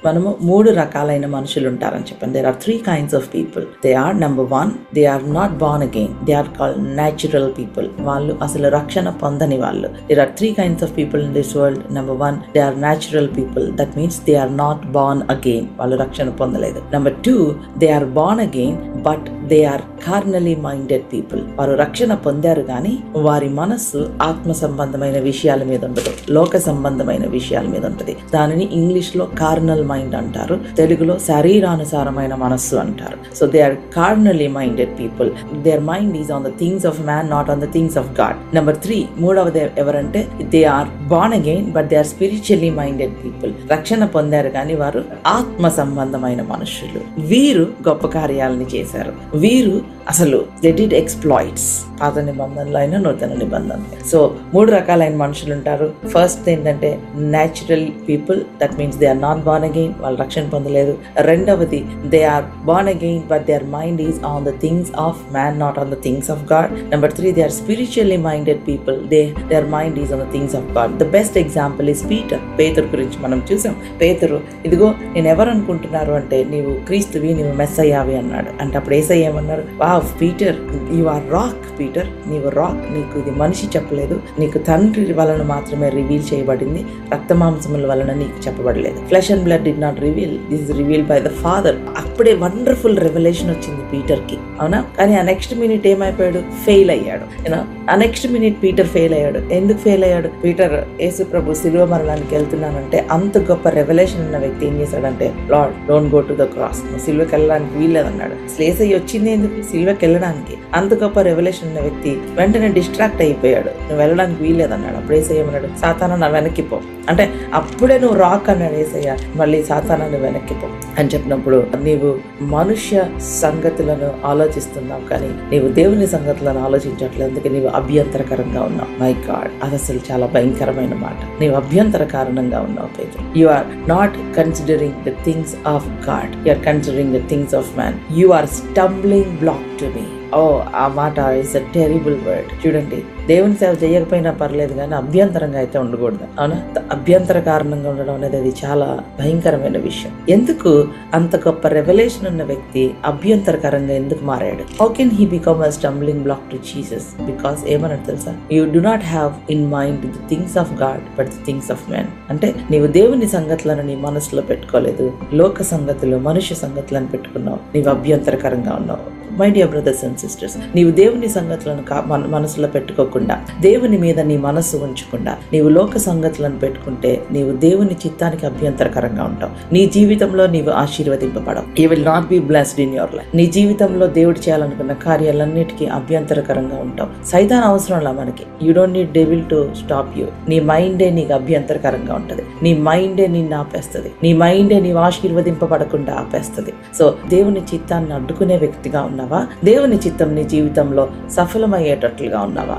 మనము 3 రకాలైన మనుషులు ఉంటారని చెప్పాను. There are 3 kinds of people. They are number 1, they are not born again. They are called natural people. వాళ్ళు అసలు రక్షణ పొందని వాళ్ళు. There are 3 kinds of people in this world. Number 1, they are natural people. That means they are not born again. వాళ్ళు రక్షణ పొందలేదు. Number 2, they are born again but they are carnally minded people. వారు రక్షణ పొందారు కానీ వారి మనస్సు ఆత్మ సంబంధమైన విషయాల మీద ఉండదు, లోక సంబంధమైన విషయాల మీద ఉంటుంది. దానిని ఇంగ్లీష్ లో కార్నల్ మైండ్ అంటారు, తెలుగులో శరీరానుసారమైన మనస్సు అంటారు. So they are carnally minded people. Their mind is on the things of man, not on the things of God. Number 3, మూడవది ఎవరంటే they are born again but they are spiritually minded people. రక్షణ పొందారు కానీ వారు ఆత్మ సంబంధమైన మనుషులు. వీరు గొప్ప కార్యాలని చేశారు. వీరు అసలు దే డిడ్ ఎక్స్ప్లాయిట్స్, పాత నిబంధనలో అయినా నూతన నిబంధనలో. సో 3 రకాలైన మనుషులు ఉంటారు. ఫస్ట్ ఏంటంటే natural people, that means they are not born again, వాళ్ళు రక్షణ పొందలేదు. రెండవది they are born again but their mind is on the things of man, not on the things of God. Number 3, they are spiritually minded people. Their mind is on the things of God. The best example is Peter. Pethuru గురించి మనం చూసాం. పేతురు, ఇదిగో నేను ఎవరు అనుకుంటున్నారు అంటే నీవు క్రీస్తువి, నీవు మెస్సయ్యావి అన్నాడు. అంటే అప్పుడు యేసయ్య ఏమన్నారు, wow Peter, you are rock Peter, నీవు రాక్. నీకు ఇది మనిషి చెప్పలేదు, నీకు తండ్రి వలన మాత్రమే రివీల్ చేయబడింది, రక్తమాంసముల వలన నీకు చెప్పబడలేదు. Flesh and blood did not reveal, this is revealed by the father. అప్పుడే వండర్ఫుల్ రెవల్యూషన్ వచ్చింది పీటర్ కి, అవునా? కానీ ఆ నెక్స్ట్ మినిట్ ఏమైపోయాడు, ఫెయిల్ అయ్యాడు. ఆ నెక్స్ట్ మినిట్ పీటర్ ఫెయిల్ అయ్యాడు. ఎందుకు ఫెయిల్ అయ్యాడు? పీటర్ యేసు ప్రభు శిలువ మరణానికి వెళ్తున్నానంటే అంత గొప్ప రెవల్యూషన్ ఉన్న వ్యక్తి ఏం చేశాడంటే, Lord don't go to the cross, సిల్వకి వెళ్ళడానికి వీల్లేదన్నాడు. యేసయ్య వచ్చింది ఎందుకు? సిల్వకి వెళ్ళడానికి. అంత గొప్ప రెవల్యూషన్ ఉన్న వ్యక్తి వెంటనే డిస్ట్రాక్ట్ అయిపోయాడు, నువ్వు వెళ్ళడానికి వీల్లేదన్నాడు. అప్పుడు యేసయ్య ఏమన్నాడు, సాతానా నా వెనక్కి పో అంటే అప్పుడే నువ్వు రాక్ అన్నాడు యేసయ్య. మళ్ళీ సాతానా నువ్వు వెనక్కి పో అని చెప్పినప్పుడు నీవు మనుష్య సంగతులను ఆలోచిస్తున్నావు కానీ నీవు దేవుని సంగతులను ఆలోచించట్లేదు, అందుకే నీవు అభ్యంతరకరంగా ఉన్నావు. మై గాడ్, అది అసలు చాలా భయంకరమైన మాట. నీవు అభ్యంతర కారణంగా ఉన్నావు పేతురు. You are not considering the things of God, you are considering the things of man. You are stumbling block to me. ఆ మాట ఇస్ అ టెరిబుల్ వర్డ్. చూడండి, దేవుని సేవ చేయకపోయినా పర్లేదు కానీ అభ్యంతరంగా అయితే ఉండకూడదు, అవునా? అభ్యంతర కారణంగా ఉండడం అనేది అది చాలా భయంకరమైన విషయం. ఎందుకు అంత గొప్ప రెవల్యూషన్ ఉన్న వ్యక్తి అభ్యంతరకరంగా ఎందుకు మారాడు? How can he become a stumbling block to Jesus? Because ఏమన్నట్టు తెలుసా, you do not have in mind the things of God but the things of man. అంటే నీవు దేవుని సంగతులను నీ మనసులో పెట్టుకోలేదు, లోక సంగతులు, మనుష్య సంగతులను పెట్టుకున్నావు, నీవు అభ్యంతరకరంగా ఉన్నావు. My dear brothers and sisters, నీవు దేవుని సంగతులను మనసులో పెట్టుకోకుండా, దేవుని మీద నీ మనస్సు ఉంచకుండా నీవు లోక సంగతులను పెట్టుకుంటే నీవు దేవుని చిత్తానికి అభ్యంతరకరంగా ఉంటావు. నీ జీవితంలో నీవు ఆశీర్వదింపబడవు. You will not be blessed in your life. నీ జీవితంలో దేవుడు చేయాలనుకున్న కార్యాలన్నిటికీ అభ్యంతరకరంగా ఉంటావు. సైతాన్ అవసరంలా మనకి. You don't need devil to stop you. నీ మైండే నీకు అభ్యంతరకరంగా ఉంటుంది, నీ మైండే నిన్ను ఆపేస్తుంది, నీ మైండే నీవు ఆశీర్వదింపబడకుండా ఆపేస్తుంది. సో దేవుని చిత్తాన్ని అడ్డుకునే వ్యక్తిగా ఉన్నావా? దేవుని చిత్తం నీ జీవితంలో సఫలమయ్యేటట్లుగా ఉన్నావా?